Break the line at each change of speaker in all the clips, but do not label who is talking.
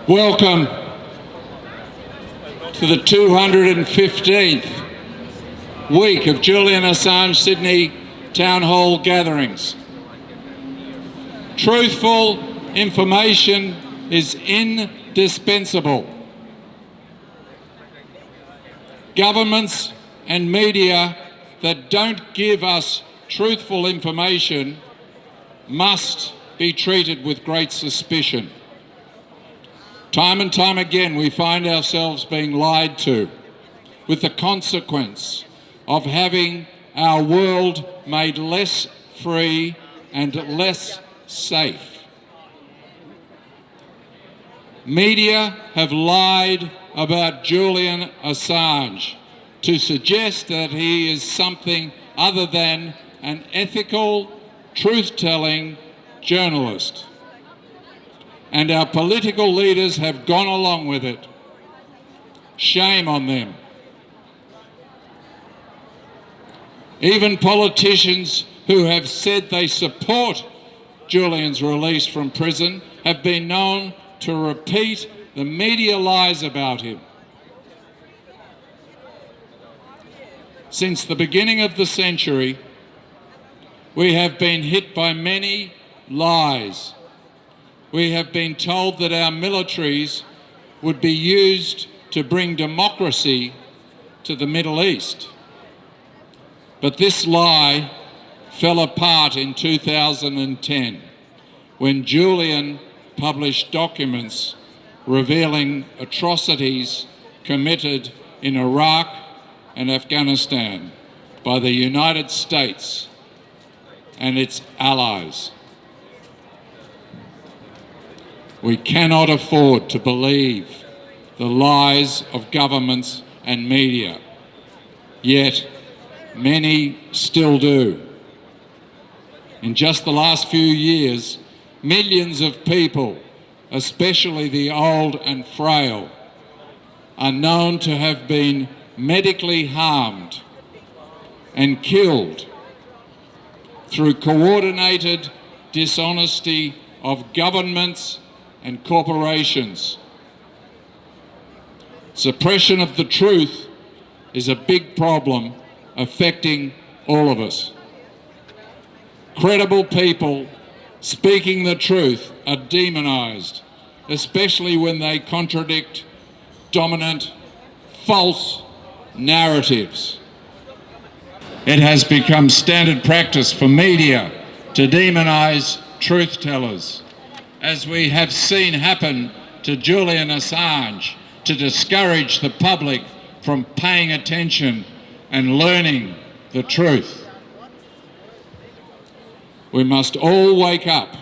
Welcome to the 215th week of Julian Assange Sydney Town Hall gatherings. Truthful information is indispensable. Governments and media that don't give us truthful information must be treated with great suspicion. Time and time again, we find ourselves being lied to, with the consequence of having our world made less free and less safe. Media have lied about Julian Assange to suggest that he is something other than an ethical, truth-telling journalist. And our political leaders have gone along with it. Shame on them. Even politicians who have said they support Julian's release from prison have been known to repeat the media lies about him. Since the beginning of the century, we have been hit by many lies. We have been told that our militaries would be used to bring democracy to the Middle East. But this lie fell apart in 2010 when Julian published documents revealing atrocities committed in Iraq and Afghanistan by the United States and its allies. We cannot afford to believe the lies of governments and media, yet many still do. In just the last few years, millions of people, especially the old and frail, are known to have been medically harmed and killed through coordinated dishonesty of governments and corporations. Suppression of the truth is a big problem affecting all of us. Credible people speaking the truth are demonised, especially when they contradict dominant, false narratives. It has become standard practice for media to demonise truth-tellers, as we have seen happen to Julian Assange, to discourage the public from paying attention and learning the truth. We must all wake up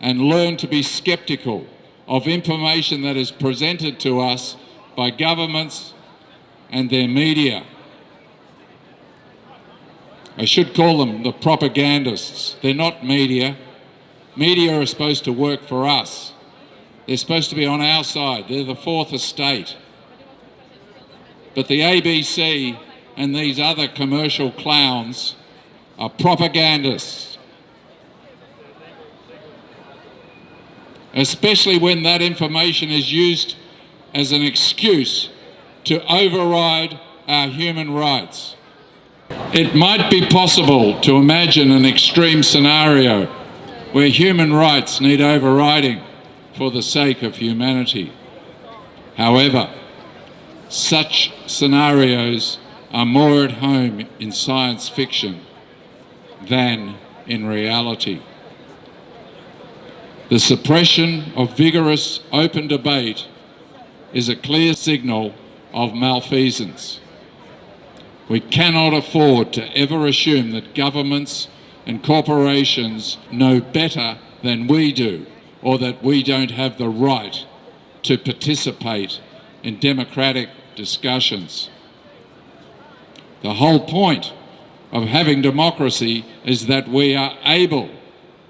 and learn to be sceptical of information that is presented to us by governments and their media. I should call them the propagandists. They're not media. Media are supposed to work for us. They're supposed to be on our side. They're the fourth estate. But the ABC and these other commercial clowns are propagandists. Especially when that information is used as an excuse to override our human rights. It might be possible to imagine an extreme scenario where human rights need overriding for the sake of humanity. However, such scenarios are more at home in science fiction than in reality. The suppression of vigorous, open debate is a clear signal of malfeasance. We cannot afford to ever assume that governments and corporations know better than we do, or that we don't have the right to participate in democratic discussions. The whole point of having democracy is that we are able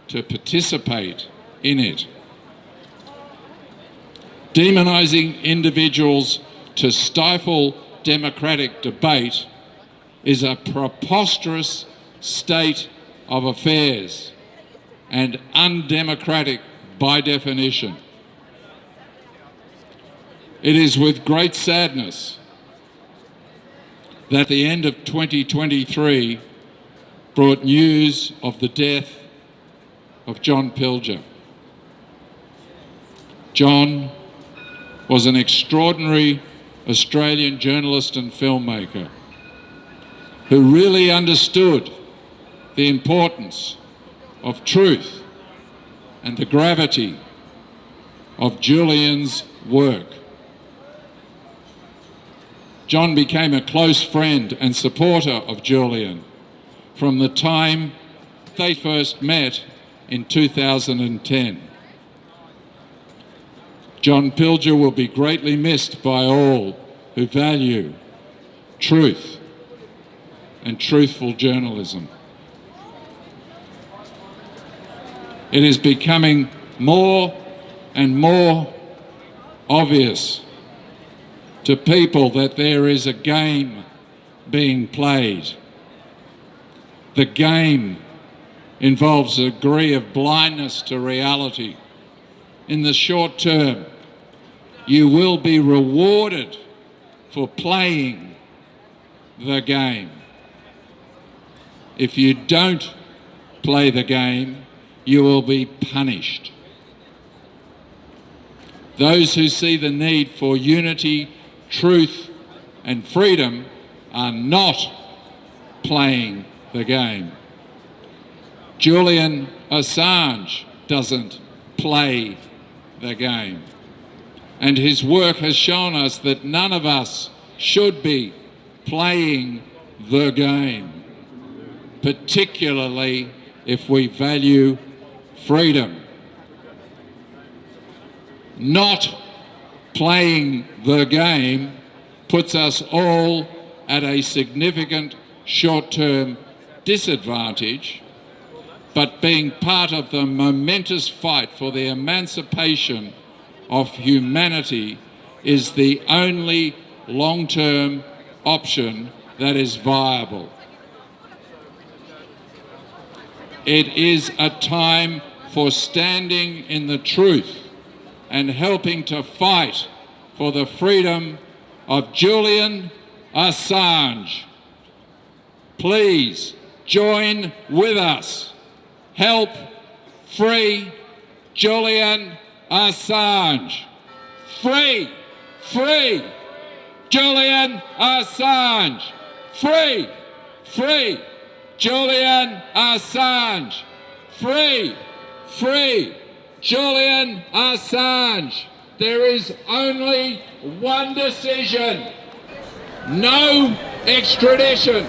to participate in it. Demonising individuals to stifle democratic debate is a preposterous state of affairs and undemocratic by definition. It is with great sadness that the end of 2023 brought news of the death of John Pilger. John was an extraordinary Australian journalist and filmmaker who really understood the importance of truth and the gravity of Julian's work. John became a close friend and supporter of Julian from the time they first met in 2010. John Pilger will be greatly missed by all who value truth and truthful journalism. It is becoming more and more obvious to people that there is a game being played. The game involves a degree of blindness to reality. In the short term, you will be rewarded for playing the game. If you don't play the game, you will be punished. Those who see the need for unity, truth, and freedom are not playing the game. Julian Assange doesn't play the game. And his work has shown us that none of us should be playing the game, particularly if we value freedom. Not playing the game puts us all at a significant short-term disadvantage, but being part of the momentous fight for the emancipation of humanity is the only long-term option that is viable. It is a time for standing in the truth and helping to fight for the freedom of Julian Assange. Please join with us. Help free Julian Assange. Free, free Julian Assange. Free, free Julian Assange. Free, free Julian Assange. There is only one decision: no extradition.